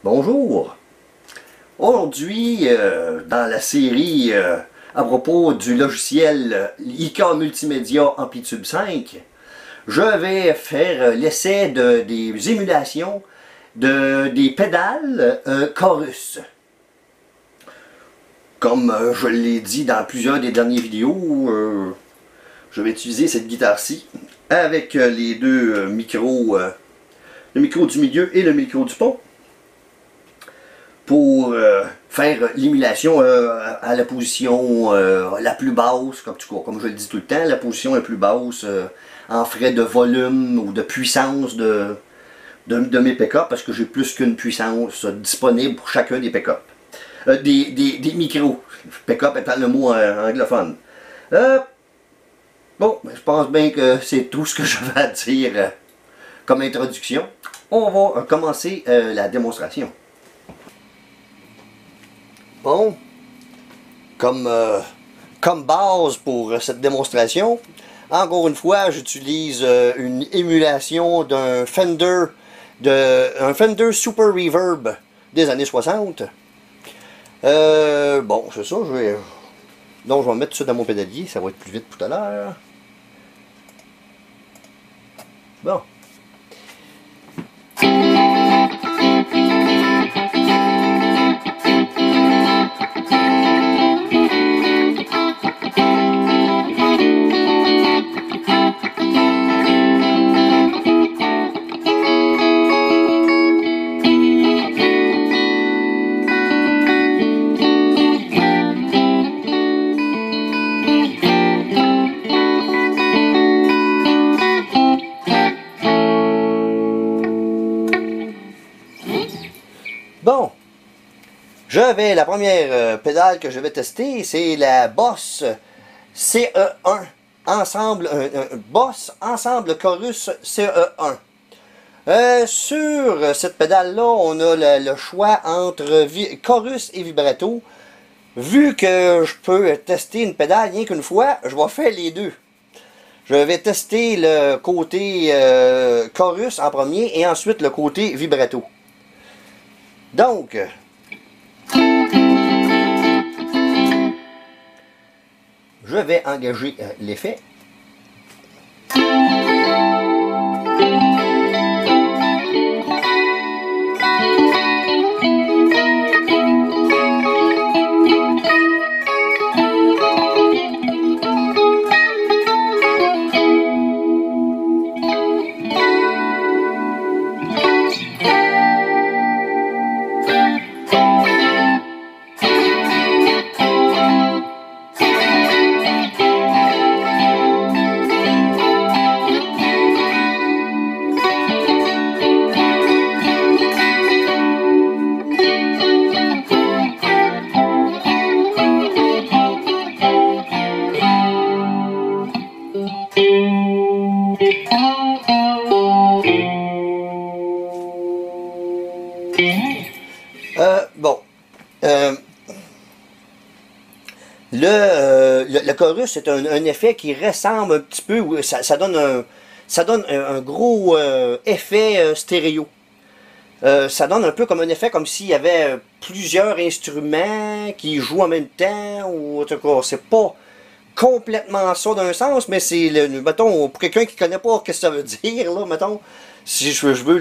Bonjour! Aujourd'hui, dans la série à propos du logiciel IK Multimédia Amplitude 5, je vais faire l'essai des émulations des pédales Chorus. Comme je l'ai dit dans plusieurs des dernières vidéos, je vais utiliser cette guitare-ci avec les deux micros, le micro du milieu et le micro du pont, pour faire l'émulation à la position la plus basse, comme je le dis tout le temps, la position la plus basse en frais de volume ou de puissance de mes pick-up, parce que j'ai plus qu'une puissance disponible pour chacun des pick-up. Des micros, pick-up étant le mot anglophone. Bon, je pense bien que c'est tout ce que je vais dire comme introduction. On va commencer la démonstration. Bon, comme base pour cette démonstration, encore une fois, j'utilise une émulation d'un Fender Super Reverb des années 60. Bon, c'est ça, donc je vais mettre ça dans mon pédalier, ça va être plus vite tout à l'heure. Bon. Bon, la première pédale que je vais tester, c'est la Boss CE1 Boss Ensemble Chorus CE1. Sur cette pédale-là, on a le choix entre chorus et vibrato. Vu que je peux tester une pédale rien qu'une fois, je vais faire les deux. Je vais tester le côté chorus en premier et ensuite le côté vibrato. Donc, je vais engager l'effet. Bon, le chorus, c'est un effet qui ressemble un petit peu, ça donne un gros effet stéréo. Ça donne un peu comme un effet comme s'il y avait plusieurs instruments qui jouent en même temps, ou en tout cas, c'est pas complètement ça d'un sens, mais c'est, mettons, pour quelqu'un qui connaît pas ce que ça veut dire, là, mettons, si je veux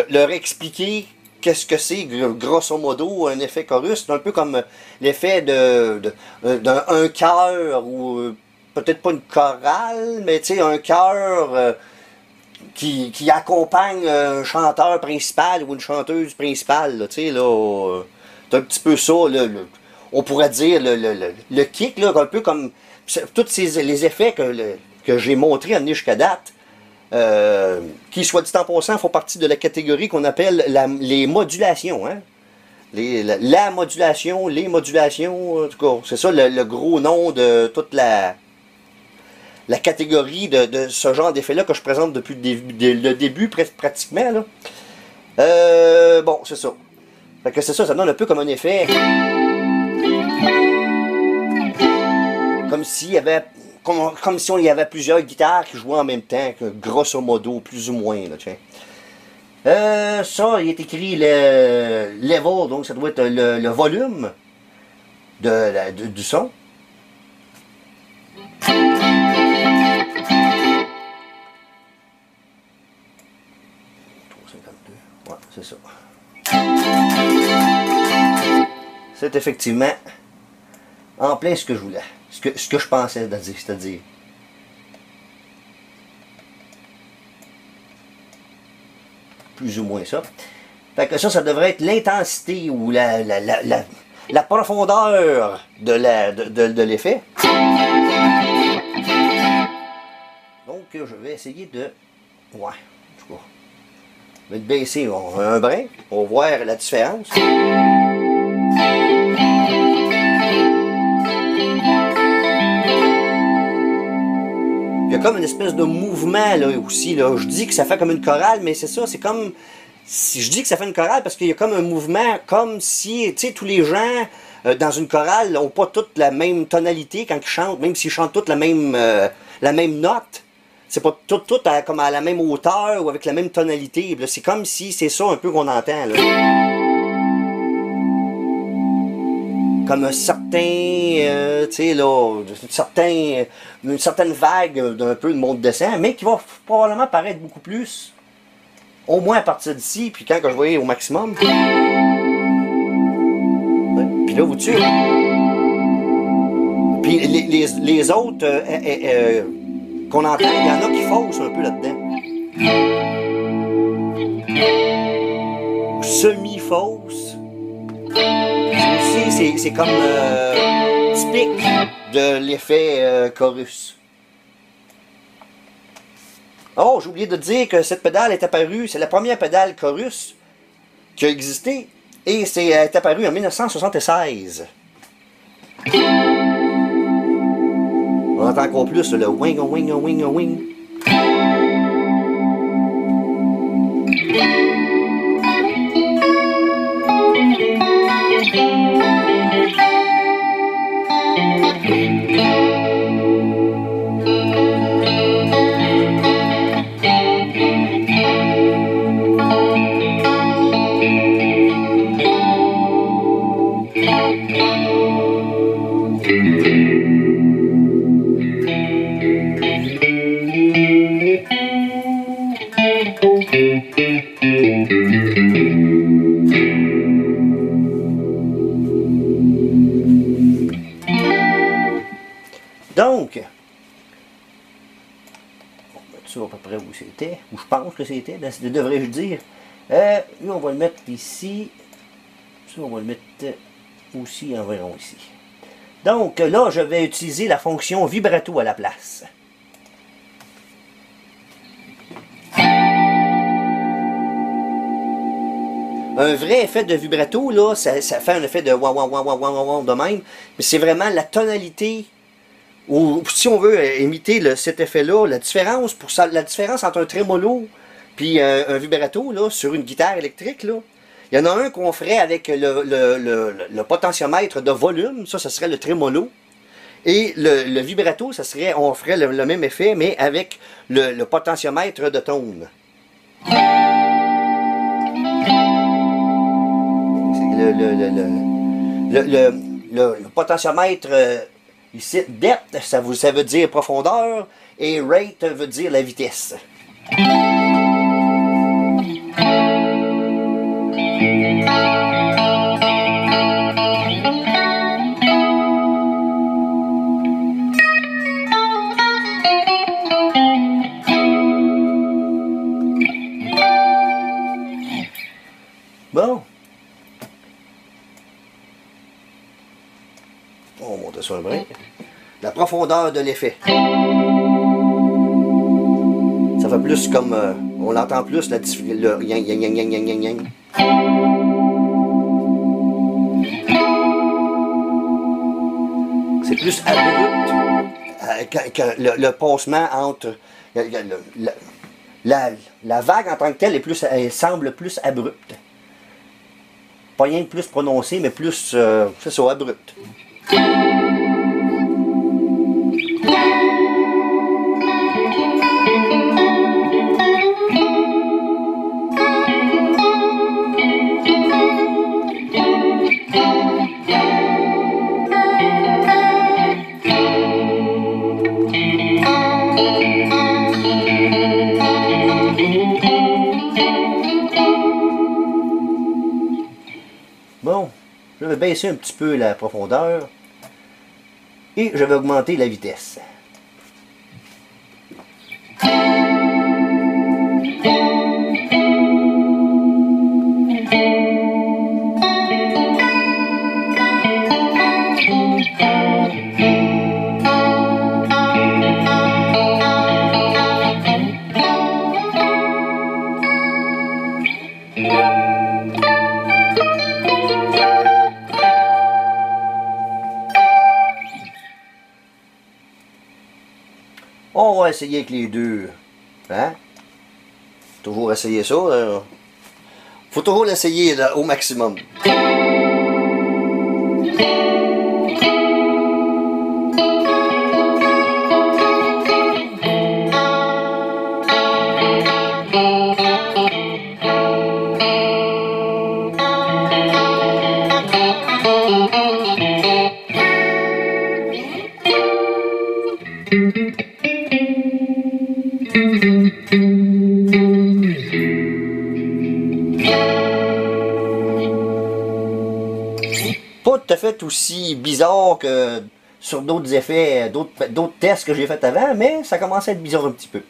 leur expliquer qu'est-ce que c'est, grosso modo, un effet chorus, c'est un peu comme l'effet d'un chœur, ou peut-être pas une chorale, mais tu sais, un chœur qui accompagne un chanteur principal ou une chanteuse principale, tu sais, là, c'est un petit peu ça, là, on pourrait dire le kick, là, un peu comme tous les effets que j'ai montrés amenés jusqu'à date, qui, soit dit en passant, font partie de la catégorie qu'on appelle les modulations. Hein? La modulation, les modulations, en tout cas, c'est ça le gros nom de toute la catégorie de ce genre d'effet-là que je présente depuis le début, pratiquement. Là. Bon, c'est ça. Fait que c'est ça, ça donne un peu comme un effet. Comme s'il y avait. Comme si on y avait plusieurs guitares qui jouaient en même temps, que grosso modo, plus ou moins. Là, tiens. Ça, il est écrit le level, donc ça doit être le volume du son. 352, ouais, c'est ça. C'est effectivement en plein ce que je voulais, ce que je pensais de dire, c'est-à-dire. Plus ou moins ça. Fait que ça devrait être l'intensité ou la profondeur de l'effet. Donc, je vais essayer de... Ouais, en tout cas. Je vais le baisser un brin pour voir la différence. Il y a comme une espèce de mouvement là aussi. Là. Je dis que ça fait comme une chorale, mais c'est ça, c'est comme... Si je dis que ça fait une chorale parce qu'il y a comme un mouvement, comme si, tu sais, tous les gens dans une chorale n'ont pas toutes la même tonalité quand ils chantent, même s'ils chantent toutes la même note. C'est pas tout comme à la même hauteur ou avec la même tonalité. C'est comme si c'est ça un peu qu'on entend. Là. Comme un certain, tu sais, là, une certaine vague d'un peu de monte-descend, mais qui va probablement paraître beaucoup plus, au moins à partir d'ici, puis quand je voyais au maximum. Ouais. Puis là, vous tuez. Puis les autres qu'on entend, il y en a qui faussent un peu là-dedans. Semi-fausse. Aussi, c'est comme typique de l'effet chorus. Oh, j'ai oublié de dire que cette pédale est apparue, c'est la première pédale chorus qui a existé, et c'est apparue en 1976. On entend encore plus le wing, wing, wing, wing. Donc, on va mettre ça à peu près où c'était, où je pense que c'était, devrais-je dire. Lui, on va le mettre ici. Ça, on va le mettre aussi environ ici. Donc, là, je vais utiliser la fonction vibrato à la place. Un vrai effet de vibrato, là, ça fait un effet de wah wah wah wah wah wah de même, mais c'est vraiment la tonalité, ou si on veut imiter cet effet-là, la différence entre un trémolo puis un vibrato là, sur une guitare électrique, là, il y en a un qu'on ferait avec le potentiomètre de volume, ça serait le trémolo, et le vibrato, on ferait le même effet, mais avec le potentiomètre de tone. Le potentiomètre ici, depth, ça veut dire profondeur, et rate veut dire la vitesse. Bon. On va monter sur un brin. La profondeur de l'effet. Ça fait plus comme... on l'entend plus, le yang yang yang yang yang yang yang. C'est plus abrupt. Le passement entre... La vague en tant que telle elle semble plus abrupte. Pas rien de plus prononcé, mais plus... c'est ça, abrupt. Bon, je vais baisser un petit peu la profondeur et je vais augmenter la vitesse. On va essayer avec les deux. Hein? Toujours essayer ça. Là. Faut toujours l'essayer au maximum. Pas tout à fait aussi bizarre que sur d'autres effets, d'autres tests que j'ai fait avant, mais ça commence à être bizarre un petit peu.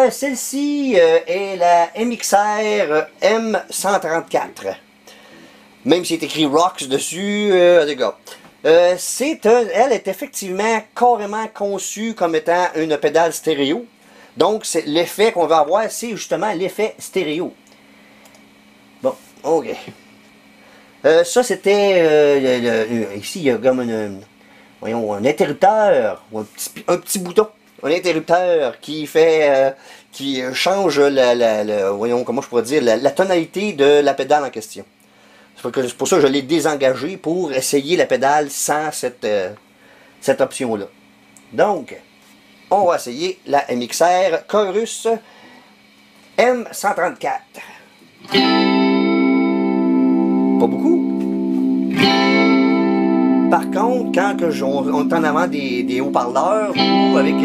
Celle-ci est la MXR M134. Même si c'est écrit Rocks dessus, les gars. Elle est effectivement carrément conçue comme étant une pédale stéréo. Donc l'effet qu'on va avoir, c'est justement l'effet stéréo. Bon, ok. Ça c'était, ici il y a comme voyons, un interrupteur, ou un petit bouton, un interrupteur qui fait, qui change voyons, comment je pourrais dire, la tonalité de la pédale en question. C'est pour ça que je l'ai désengagé pour essayer la pédale sans cette option-là. Donc, on va essayer la MXR Chorus M134. Pas beaucoup. Par contre, quand on est en avant des haut-parleurs ou avec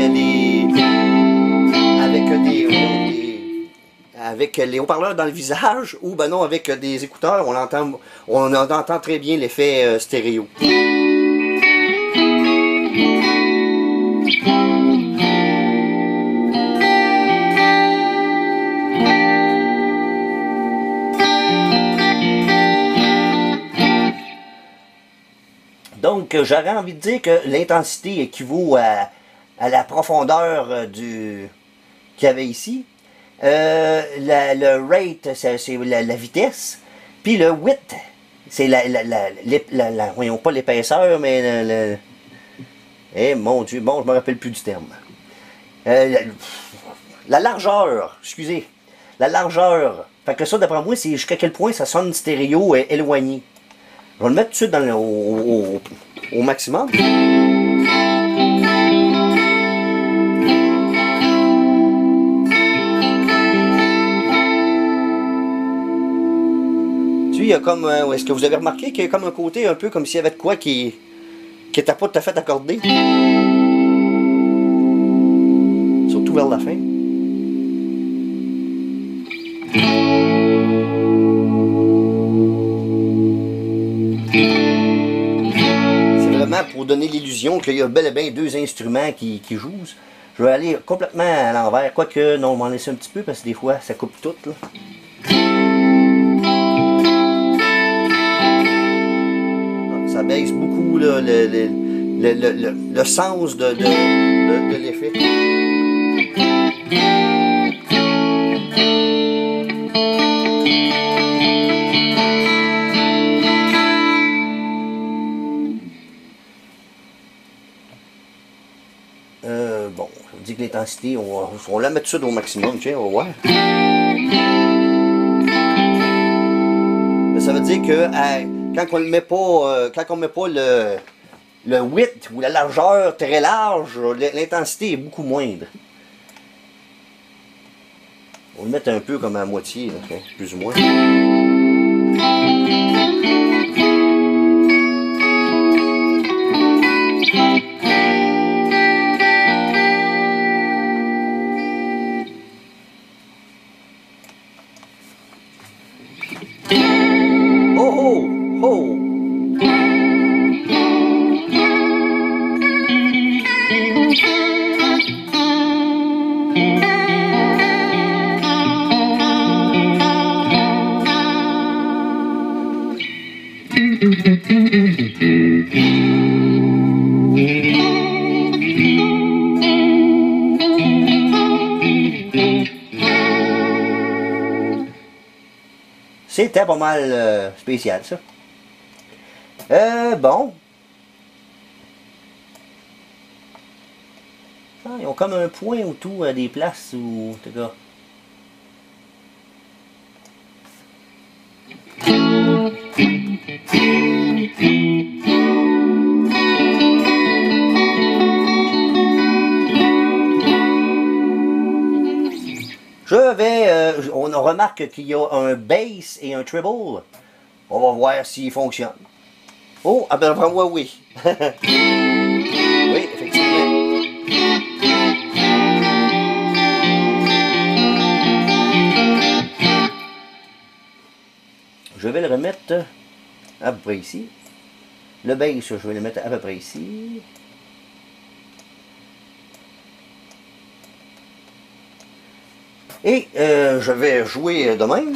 les haut-parleurs dans le visage ou ben non avec des écouteurs, on entend très bien l'effet stéréo. Donc, j'aurais envie de dire que l'intensité équivaut à la profondeur qu'il y avait ici. Le rate, c'est la vitesse. Puis le width, c'est voyons pas l'épaisseur, mais eh mon Dieu, bon, je me rappelle plus du terme. La largeur, excusez. La largeur. Fait que ça, d'après moi, c'est jusqu'à quel point ça sonne stéréo et éloigné. Je vais le mettre tout de suite au maximum. Tu sais, il y a comme... est-ce que vous avez remarqué qu'il y a comme un côté un peu comme s'il y avait de quoi qui n'était pas tout à fait accordé? Surtout vers la fin. Pour donner l'illusion qu'il y a bel et bien deux instruments qui jouent. Je vais aller complètement à l'envers, quoique non, on m'en laisse un petit peu parce que des fois ça coupe tout là. Ça baisse beaucoup là, le sens de l'effet. Bon, je dis que l'intensité, on la met tout ça au maximum, tiens, on va voir. Mais ça veut dire que quand on ne met pas, le width ou la largeur très large, l'intensité est beaucoup moindre. On va le mettre un peu comme à moitié, là, plus ou moins. Oh oh! C'était pas mal spécial, ça. Bon. Ah, ils ont comme un point ou tout à des places où, en tout cas. On remarque qu'il y a un bass et un treble. On va voir s'il fonctionne. Oh, ah ben vraiment oui. Oui, effectivement. Je vais le remettre à peu près ici. Le bass, je vais le mettre à peu près ici. Et je vais jouer de même.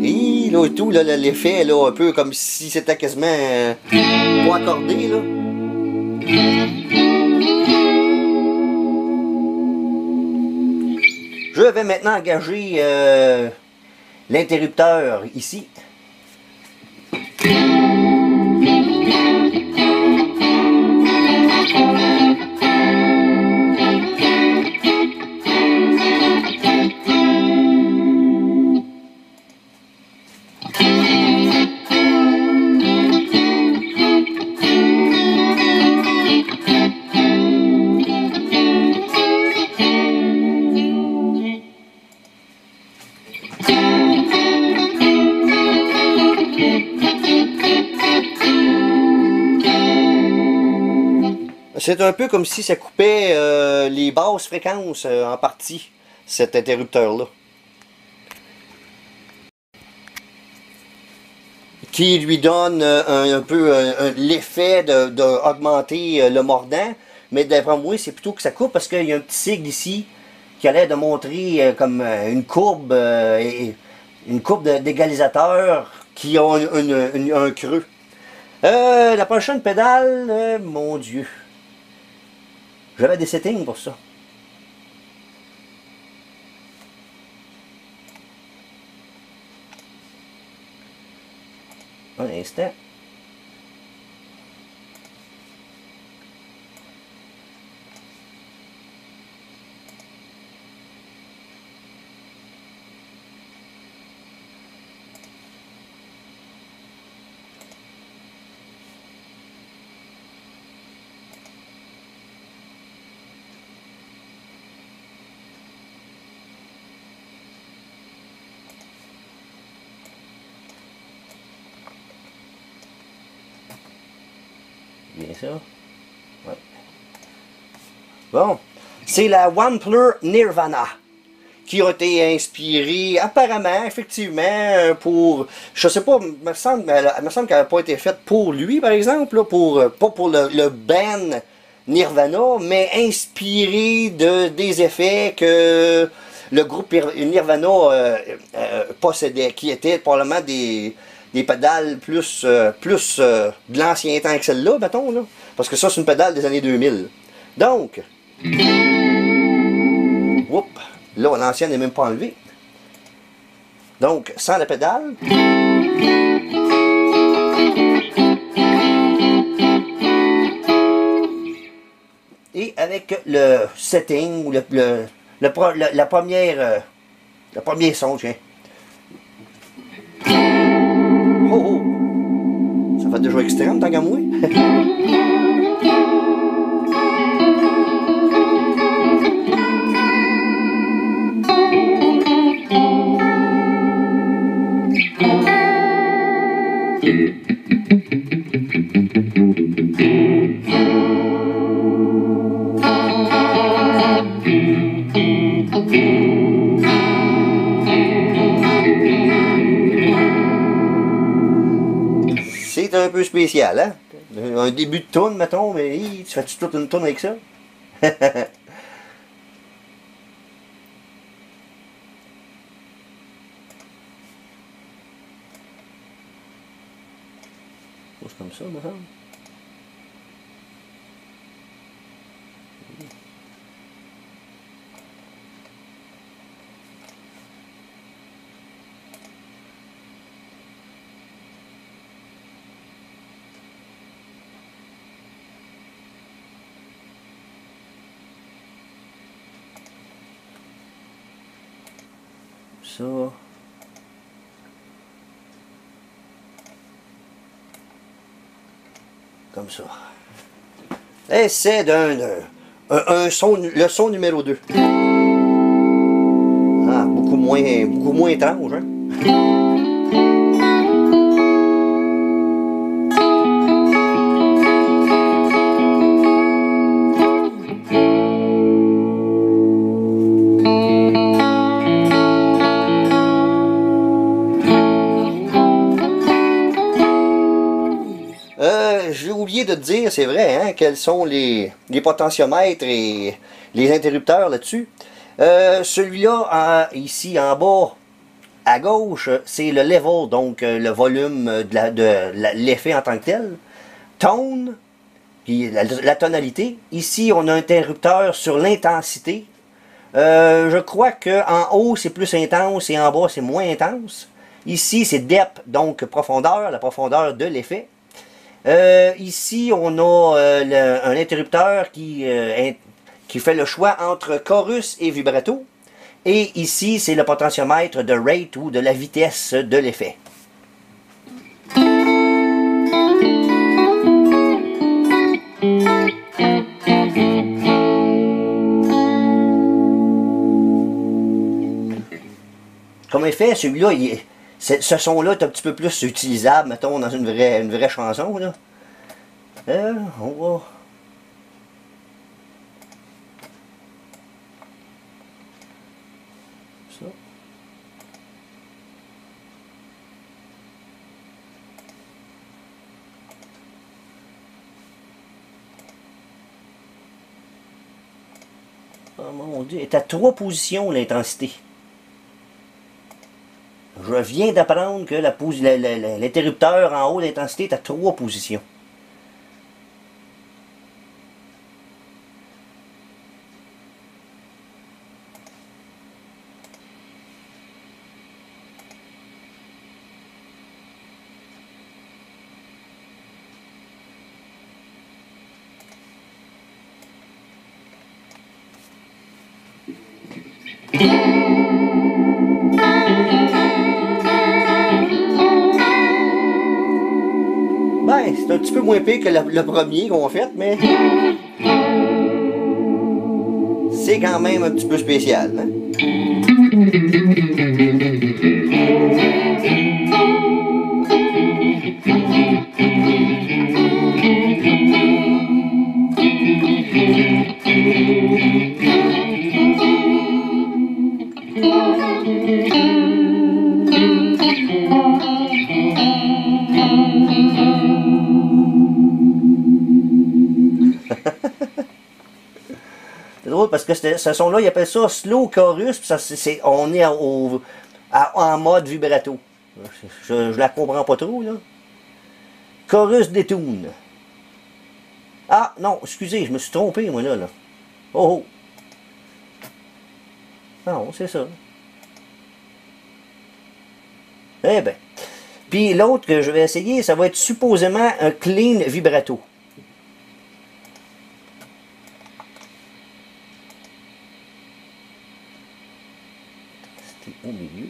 Et là, tout, l'effet, là, un peu comme si c'était quasiment pas accordé, là. Je vais maintenant engager l'interrupteur ici. C'est un peu comme si ça coupait les basses fréquences en partie, cet interrupteur-là. Qui lui donne un peu l'effet d'augmenter le mordant. Mais d'après moi, c'est plutôt que ça coupe parce qu'il y a un petit sigle ici qui a l'air de montrer comme une courbe d'égalisateur qui a un creux. La prochaine pédale, mon Dieu. J'avais des settings pour ça. Un instant. Bien ça. Ouais. Bon. C'est la Wampler Nirvana qui a été inspirée apparemment, effectivement, pour... Je sais pas, me semble qu'elle n'a pas été faite pour lui, par exemple, là, pas pour le band Nirvana, mais inspirée des effets que le groupe Nirvana possédait, qui étaient probablement des pédales plus de l'ancien temps que celle-là, mettons, là. Parce que ça, c'est une pédale des années 2000. Donc, oups, là, l'ancienne n'est même pas enlevée. Donc, sans la pédale. Et avec le setting, ou le premier son, tiens. Oh, oh. Ça fait déjà extrême, tant qu'à moi. C'est un peu spécial, hein? Un début de tourne, mettons, mais tu fais-tu toute une tourne avec ça? C'est comme ça, me semble. ça. Comme ça. Et c'est un son, le son numéro 2. Ah, beaucoup moins étrange, hein? J'ai oublié de te dire, c'est vrai, hein, quels sont les potentiomètres et les interrupteurs là-dessus. Celui-là, ici en bas, à gauche, c'est le level, donc le volume de l'effet en tant que tel. Tone, puis la tonalité. Ici, on a un interrupteur sur l'intensité. Je crois qu'en haut, c'est plus intense et en bas, c'est moins intense. Ici, c'est depth, donc profondeur, la profondeur de l'effet. Ici, on a un interrupteur qui fait le choix entre chorus et vibrato. Et ici, c'est le potentiomètre de rate ou de la vitesse de l'effet. Comme effet, celui-là, ce son-là est un petit peu plus utilisable, mettons, dans une vraie chanson, là. On va... Ça. Oh mon Dieu, elle est à 3 positions l'intensité. Je viens d'apprendre que l'interrupteur en haut d'intensité est à 3 positions. Ben, c'est un petit peu moins pire que le premier qu'on a fait, mais c'est quand même un petit peu spécial, hein? C'est drôle parce que ce son-là, ils appellent ça slow chorus, puis on est en mode vibrato. Je la comprends pas trop, là. Chorus détourne. Ah, non, excusez, je me suis trompé, moi, là. Oh, oh. Non, c'est ça. Eh ben. Puis l'autre que je vais essayer, ça va être supposément un clean vibrato. C'était au milieu.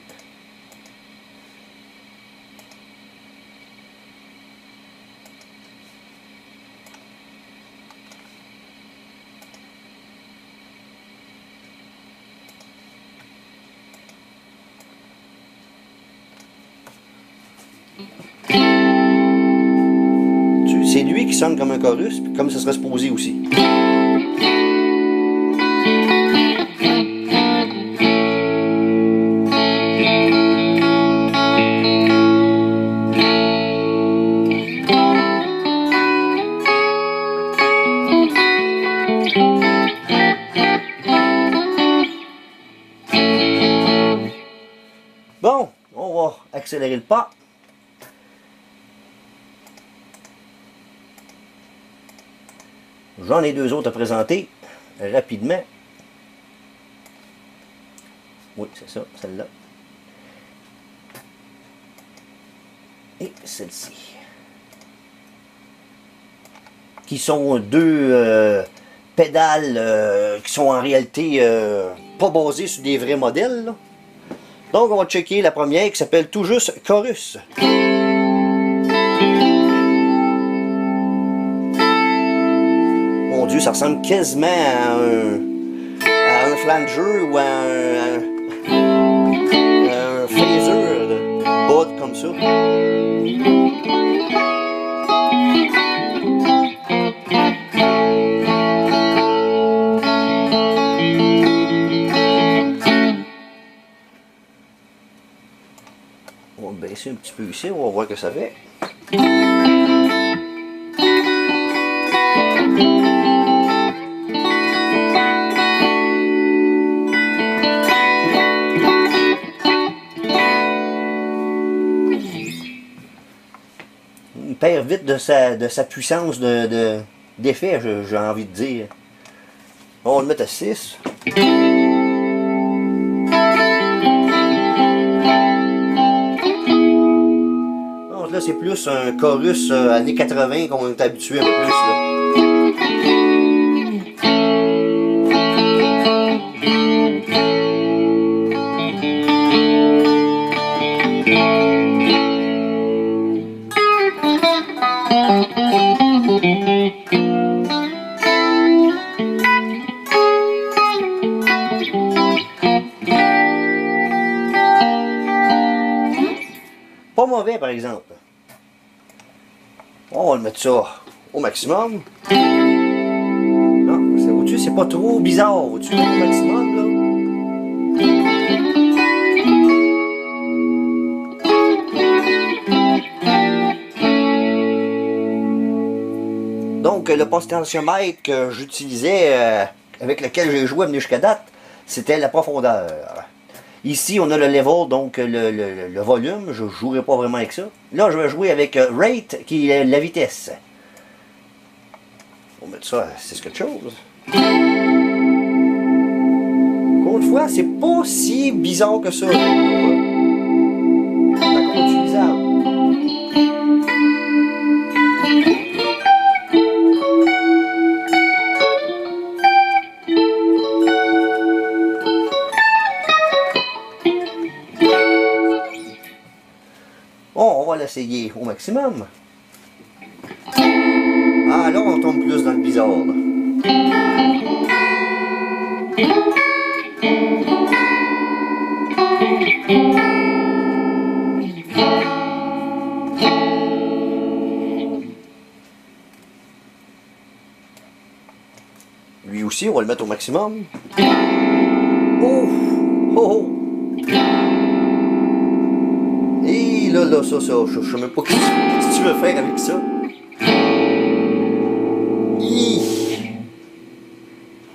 C'est lui qui sonne comme un chorus, puis comme ça serait supposé aussi. Bon, on va accélérer le pas. J'en ai deux autres à présenter rapidement. Oui, c'est ça, celle-là. Et celle-ci. Qui sont deux pédales qui sont en réalité pas basées sur des vrais modèles, là. Donc on va checker la première qui s'appelle tout juste Chorus. Mon Dieu, ça ressemble quasiment à un flanger ou à un phaser de bud comme ça. On va baisser un petit peu ici, on va voir ce que ça fait. Il perd vite de sa puissance d'effet, j'ai envie de dire. On va le mettre à 6. Donc là, c'est plus un chorus années 80 qu'on est habitué un peu plus. Là. Pas mauvais par exemple. On va le mettre ça au maximum. Non, vois-tu, c'est pas trop bizarre. Vois-tu, au maximum là. Donc le potentiomètre que j'utilisais, avec lequel j'ai joué à venir jusqu'à date, c'était la profondeur. Ici, on a le level, donc le volume. Je ne jouerai pas vraiment avec ça. Là, je vais jouer avec rate, qui est la vitesse. On va mettre ça à 6 quelque chose. Encore une fois, c'est pas si bizarre que ça. C'est encore utilisable. On va l'essayer au maximum. Ah, là, on tombe plus dans le bizarre. Là. Lui aussi, on va le mettre au maximum. Oh! Oh! Oh! Et là, ça, je sais même pas ce que tu veux faire avec ça.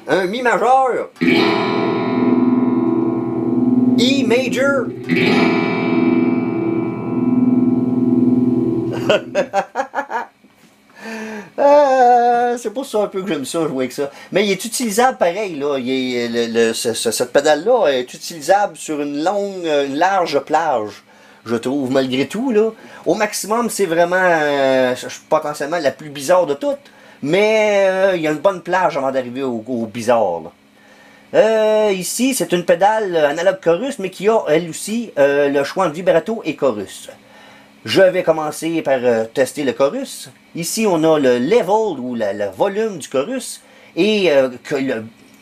Un mi majeur. E major. C'est pour ça un peu que j'aime ça jouer avec ça. Mais il est utilisable pareil, là. Cette pédale-là est utilisable sur une large plage. Je trouve, malgré tout, là. Au maximum, c'est vraiment potentiellement la plus bizarre de toutes. Mais il y a une bonne plage avant d'arriver au bizarre. Ici, c'est une pédale analogue chorus, mais qui a, elle aussi, le choix entre vibrato et chorus. Je vais commencer par tester le chorus. Ici, on a le level, ou le volume du chorus, et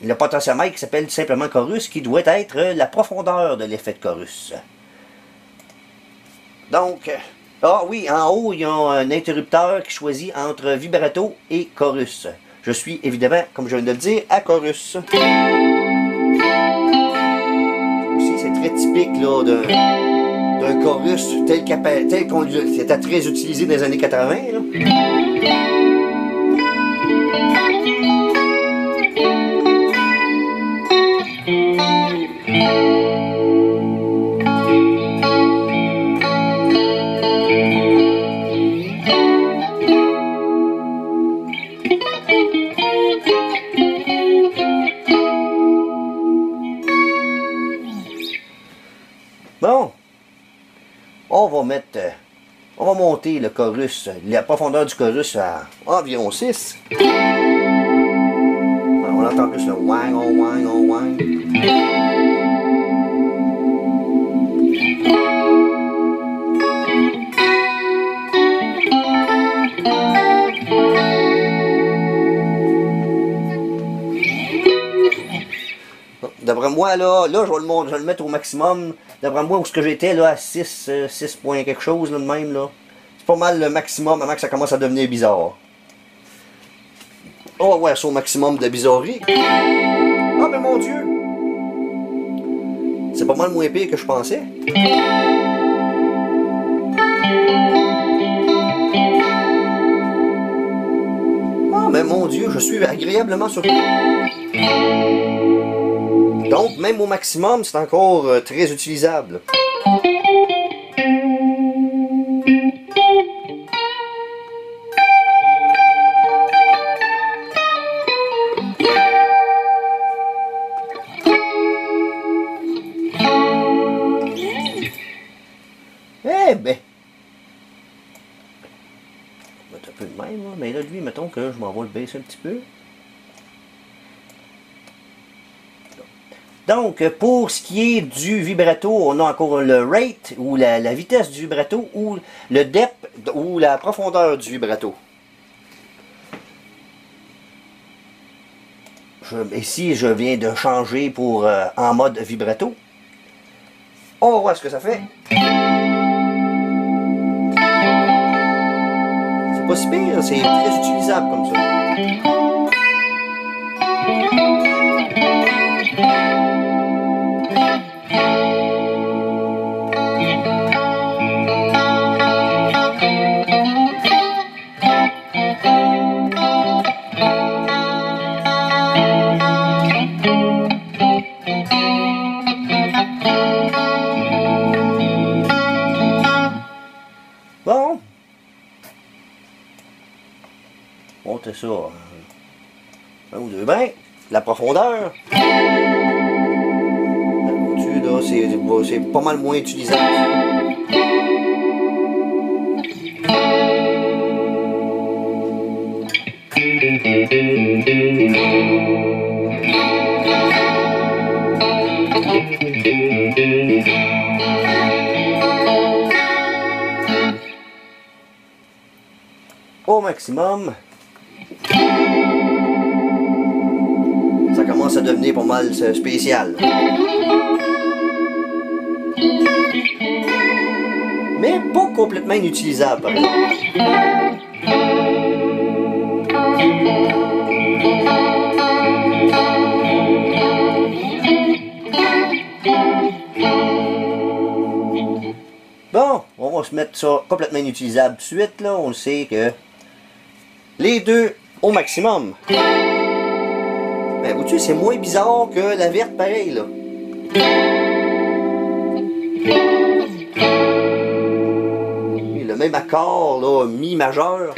le potentiomètre qui s'appelle simplement chorus, qui doit être la profondeur de l'effet de chorus. Donc, ah oui, en haut, il y a un interrupteur qui choisit entre vibrato et chorus. Je suis évidemment, comme je viens de le dire, à chorus. Aussi, c'est très typique là, d'un chorus tel qu'on était très utilisé dans les années 80. Là. Bon, on va monter le chorus, la profondeur du chorus à environ 6. On entend plus le wang, oh wang, oh wang. moi, là, je vais je vais le mettre au maximum. D'après moi, où ce que j'étais, là, à 6 points quelque chose, là, de même, là. C'est pas mal le maximum avant que ça commence à devenir bizarre. Oh, ouais, c'est au maximum de bizarrerie. Ah, mais mon Dieu! C'est pas mal moins pire que je pensais. Ah, mais mon Dieu, je suis agréablement surpris. Donc, même au maximum, c'est encore très utilisable. Eh ben! On va mettre un peu de même, là. Mais là, lui, mettons que je m'en vais le baisser un petit peu. Donc, pour ce qui est du vibrato, on a encore le rate, ou la vitesse du vibrato, ou le depth, ou la profondeur du vibrato. Ici, je viens de changer pour en mode vibrato. On va voir ce que ça fait. C'est pas si pire, c'est très utilisable comme ça. Bon. Monte ça. Un ou deux bains. La profondeur. Au-dessus, là, c'est pas mal moins utilisable. Au maximum. Ça commence à devenir pas mal spécial. Mais pas complètement inutilisable, par exemple. Bon, on va se mettre ça complètement inutilisable tout de suite, là. On le sait que les deux au maximum. Mais vois-tu, c'est moins bizarre que la verte pareil, là. Et le même accord, là, mi majeur.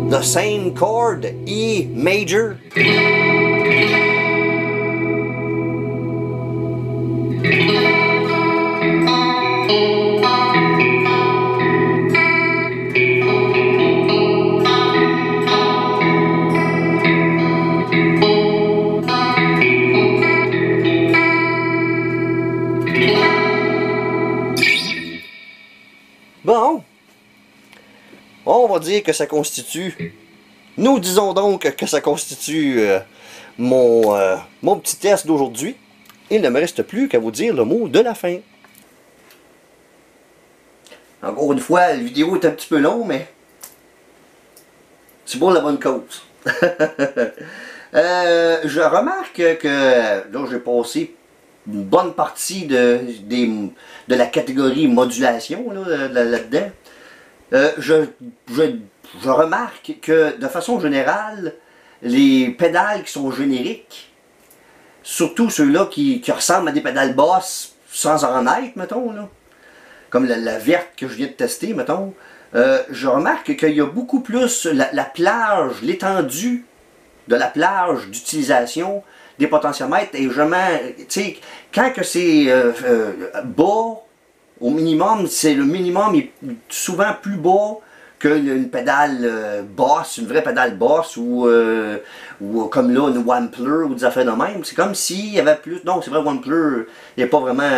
The same chord, E major. Bon, on va dire que ça constitue, nous disons donc que ça constitue mon petit test d'aujourd'hui. Il ne me reste plus qu'à vous dire le mot de la fin. Encore une fois, la vidéo est un petit peu longue, mais c'est pour la bonne cause. Je remarque que là j'ai passé une bonne partie de la catégorie modulation là-dedans. Je remarque que de façon générale, les pédales qui sont génériques, surtout ceux-là qui ressemblent à des pédales basses sans en être, mettons, là, comme la verte que je viens de tester, mettons, je remarque qu'il y a beaucoup plus la plage, l'étendue de la plage d'utilisation des potentiomètres est vraiment, tu sais, quand que c'est bas, au minimum, c'est le minimum est souvent plus bas qu'une pédale basse, une vraie pédale basse ou comme là une Wampler ou des affaires de même. C'est comme s'il y avait plus, non c'est vrai Wampler il n'est pas vraiment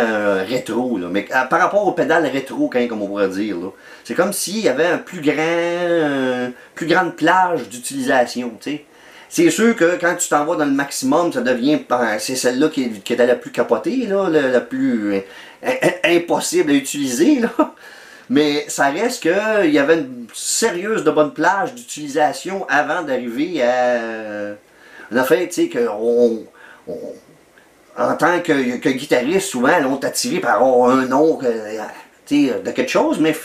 rétro, là, mais par rapport aux pédales rétro, quand, comme on pourrait dire, c'est comme s'il y avait un plus grande plage d'utilisation, tu sais. C'est sûr que quand tu t'en vas dans le maximum, ça devient, c'est celle-là qui est la plus capotée, là, la plus impossible à utiliser, là. Mais ça reste qu'il y avait une sérieuse de bonne plage d'utilisation avant d'arriver à une affaire, tu sais, en tant que guitariste, souvent, on est attiré par un nom de quelque chose, mais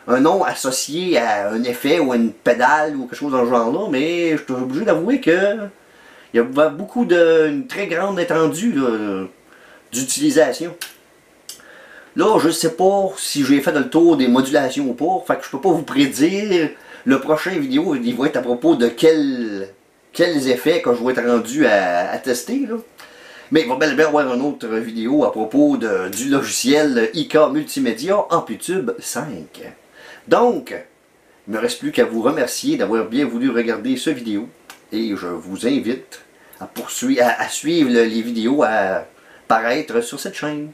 un nom associé à un effet ou à une pédale ou quelque chose dans ce genre-là, mais je suis obligé d'avouer que il y a une très grande étendue d'utilisation. Là, je ne sais pas si j'ai fait le tour des modulations ou pas, fait que je peux pas vous prédire. Le prochain vidéo, il va être à propos de quels effets que je vais être rendu à tester, là. Mais il va bel et bien avoir une autre vidéo à propos du logiciel IK Multimédia Amplitube 5. Donc, il ne me reste plus qu'à vous remercier d'avoir bien voulu regarder cette vidéo. Et je vous invite à suivre les vidéos à paraître sur cette chaîne.